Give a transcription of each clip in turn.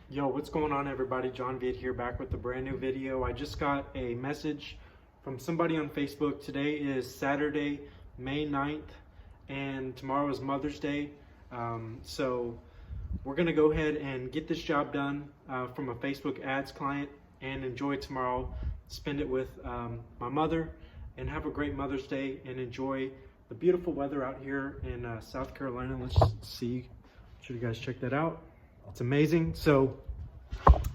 Yo, what's going on everybody? John Viet here, back with a brand new video. I just got a message from somebody on Facebook. Today is Saturday, May 9th, and tomorrow is Mother's Day. So we're gonna go ahead and get this job done from a Facebook ads client and enjoy tomorrow. Spend it with my mother and have a great Mother's Day and enjoy the beautiful weather out here in South Carolina. Let's see, should you guys check that out? It's amazing. So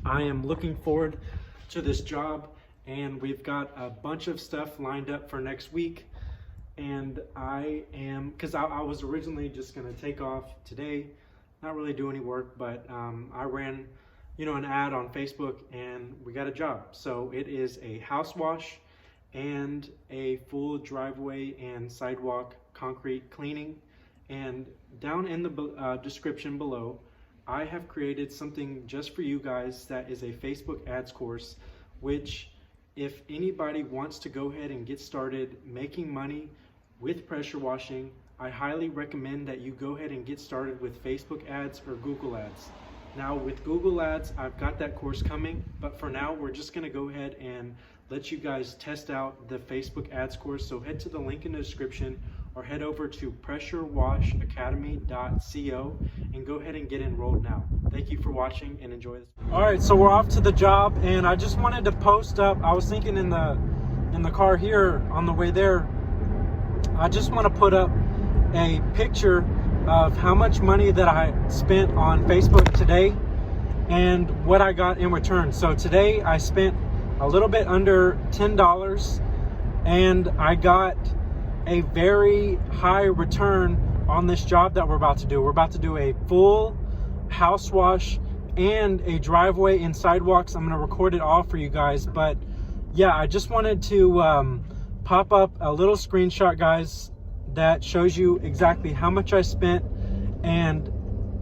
I am looking forward to this job, and we've got a bunch of stuff lined up for next week. And I was originally just gonna take off today, not really do any work, but I ran, an ad on Facebook and we got a job. So it is a house wash and a full driveway and sidewalk concrete cleaning. And down in the description below, I have created something just for you guys that is a Facebook ads course, which if anybody wants to go ahead and get started making money with pressure washing, I highly recommend that you go ahead and get started with Facebook ads or Google ads. Now with Google ads, I've got that course coming, but for now, we're just gonna go ahead and let you guys test out the Facebook ads course. So head to the link in the description or head over to pressurewashacademy.co and go ahead and get enrolled now. Thank you for watching and enjoy this. All right, so we're off to the job, and I just wanted to post up. I was thinking in the car here on the way there, I just want to put up a picture of how much money that I spent on Facebook today and what I got in return. So today I spent a little bit under $10 and I got a very high return on this job that we're about to do. We're about to do a full house wash and a driveway and sidewalks. I'm going to record it all for you guys, but yeah, I just wanted to pop up a little screenshot, guys, that shows you exactly how much I spent, and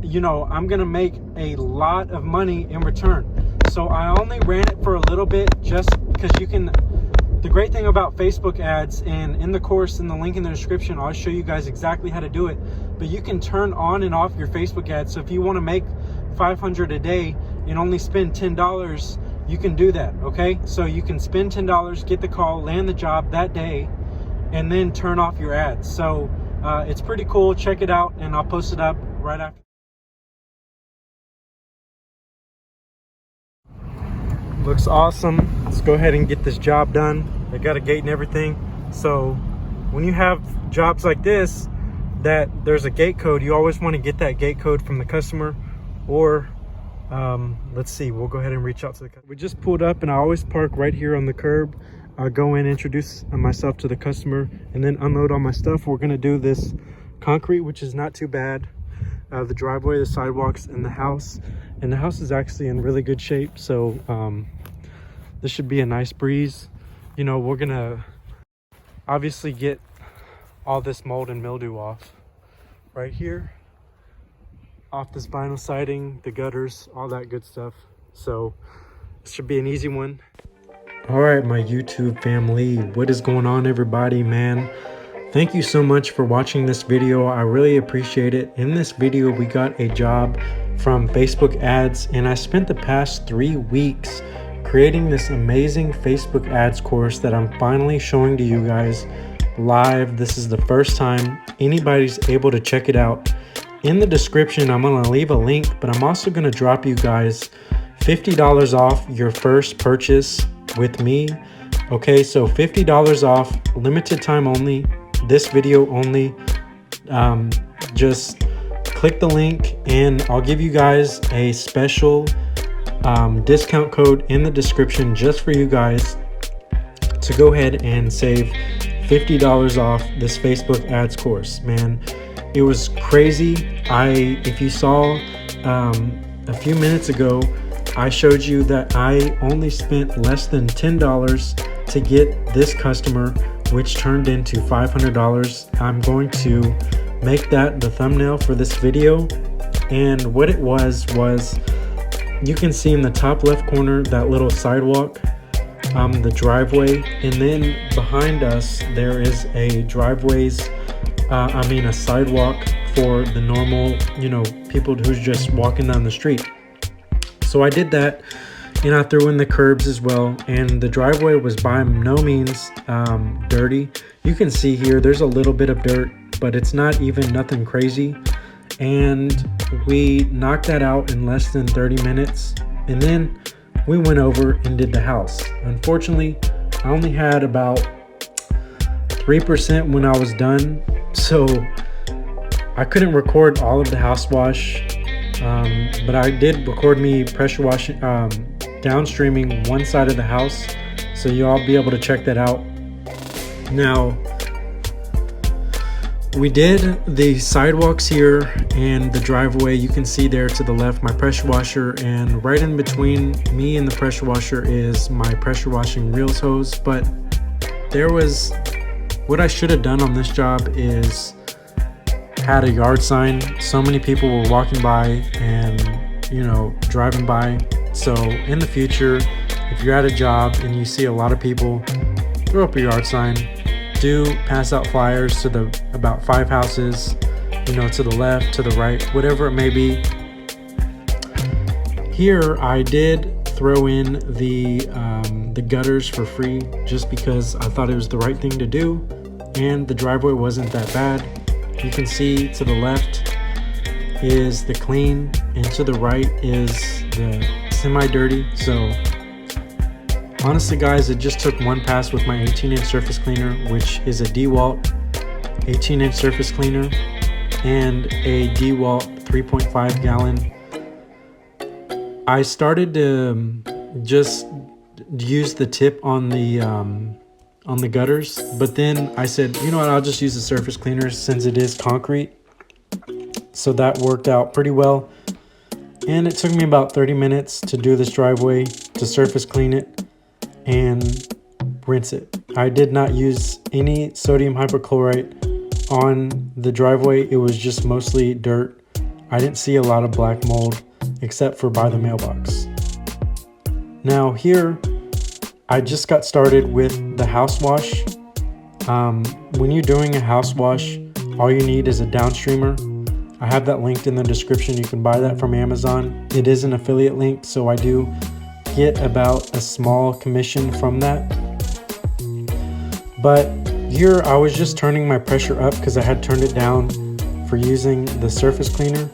I'm going to make a lot of money in return. So I only ran it for a little bit just because the great thing about Facebook ads, and in the course, in the link in the description, I'll show you guys exactly how to do it, but you can turn on and off your Facebook ads. So if you want to make $500 a day and only spend $10, you can do that, okay? So you can spend $10, get the call, land the job that day, and then turn off your ads. So it's pretty cool. Check it out, and I'll post it up right after. Looks awesome. Let's go ahead and get this job done. They got a gate and everything. So when you have jobs like this that there's a gate code, you always want to get that gate code from the customer, or let's see, we'll go ahead and reach out to the customer. We just pulled up, and I always park right here on the curb. I'll go in, introduce myself to the customer, and then unload all my stuff. We're gonna do this concrete, which is not too bad. The driveway, the sidewalks, and the house. And the house is actually in really good shape, so this should be a nice breeze. We're gonna obviously get all this mold and mildew off right here, off this vinyl siding, the gutters, all that good stuff. So this should be an easy one. All right, my YouTube family, what is going on, everybody, man? Thank you so much for watching this video. I really appreciate it. In this video, we got a job from Facebook ads, and I spent the past 3 weeks creating this amazing Facebook ads course that I'm finally showing to you guys live. This is the first time anybody's able to check it out. In the description, I'm gonna leave a link, but I'm also gonna drop you guys $50 off your first purchase with me. Okay, so $50 off, limited time only, this video only. Just click the link and I'll give you guys a special discount code in the description just for you guys to go ahead and save $50 off this Facebook ads course. Man, it was crazy. If you saw a few minutes ago, I showed you that I only spent less than $10 to get this customer, which turned into $500. I'm going to make that the thumbnail for this video. And what it was you can see in the top left corner that little sidewalk, the driveway, and then behind us there is a a sidewalk for the normal, people who's just walking down the street. So I did that, and I threw in the curbs as well, and the driveway was by no means dirty. You can see here there's a little bit of dirt, but it's not even nothing crazy. And we knocked that out in less than 30 minutes, and then we went over and did the house. Unfortunately, I only had about 3% when I was done, so I couldn't record all of the house wash, but I did record me pressure washing, downstreaming one side of the house, so you'll be able to check that out. Now, we did the sidewalks here and the driveway. You can see there to the left my pressure washer, and right in between me and the pressure washer is my pressure washing reels hose. But there was, what I should have done on this job is had a yard sign. So many people were walking by and, you know, driving by. So in the future, if you're at a job and you see a lot of people, throw up a yard sign. Do pass out flyers to the about 5 houses, you know, to the left, to the right, whatever it may be. Here I did throw in the gutters for free, just because I thought it was the right thing to do, and the driveway wasn't that bad. You can see to the left is the clean, and to the right is the semi-dirty. So honestly, guys, it just took one pass with my 18-inch surface cleaner, which is a DeWalt 18-inch surface cleaner and a DeWalt 3.5 gallon. I started to just use the tip on the gutters, but then I said, you know what, I'll just use the surface cleaner since it is concrete. So that worked out pretty well. And it took me about 30 minutes to do this driveway, to surface clean it and rinse it. I did not use any sodium hypochlorite on the driveway. It was just mostly dirt. I didn't see a lot of black mold except for by the mailbox. Now here, I just got started with the house wash. When you're doing a house wash, all you need is a downstreamer. I have that linked in the description. You can buy that from Amazon. It is an affiliate link, so I do get about a small commission from that. But here I was just turning my pressure up because I had turned it down for using the surface cleaner,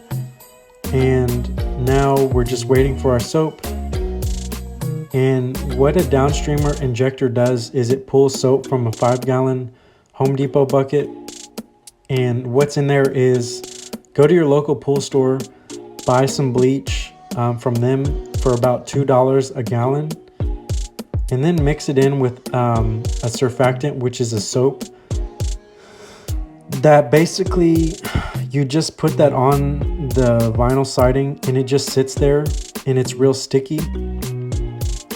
and now we're just waiting for our soap. And what a downstreamer injector does is it pulls soap from a 5-gallon Home Depot bucket, and what's in there is, go to your local pool store, buy some bleach from them for about $2 a gallon, and then mix it in with a surfactant, which is a soap that basically you just put that on the vinyl siding and it just sits there and it's real sticky.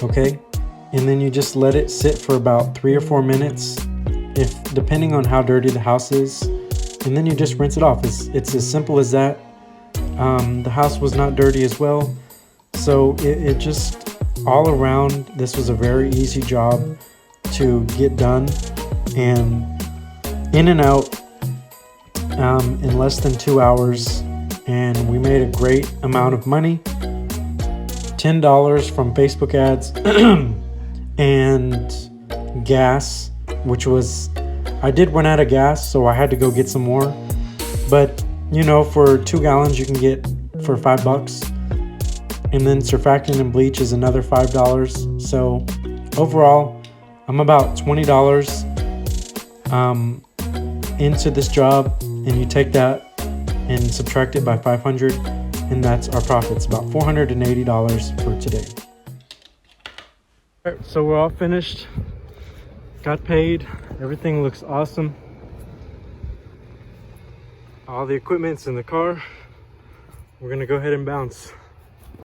Okay, and then you just let it sit for about 3 or 4 minutes, depending on how dirty the house is, and then you just rinse it off. It's as simple as that. The house was not dirty as well, so it just all around, this was a very easy job to get done, and in and out in less than 2 hours, and we made a great amount of money. $10 from Facebook ads and gas, which was, I did run out of gas, so I had to go get some more. But you know, for 2 gallons you can get for $5, and then surfactant and bleach is another $5. So overall, I'm about $20 into this job, and you take that and subtract it by 500, and that's our profits, about $480 for today. All right, so we're all finished, got paid, everything looks awesome. All the equipment's in the car. We're gonna go ahead and bounce.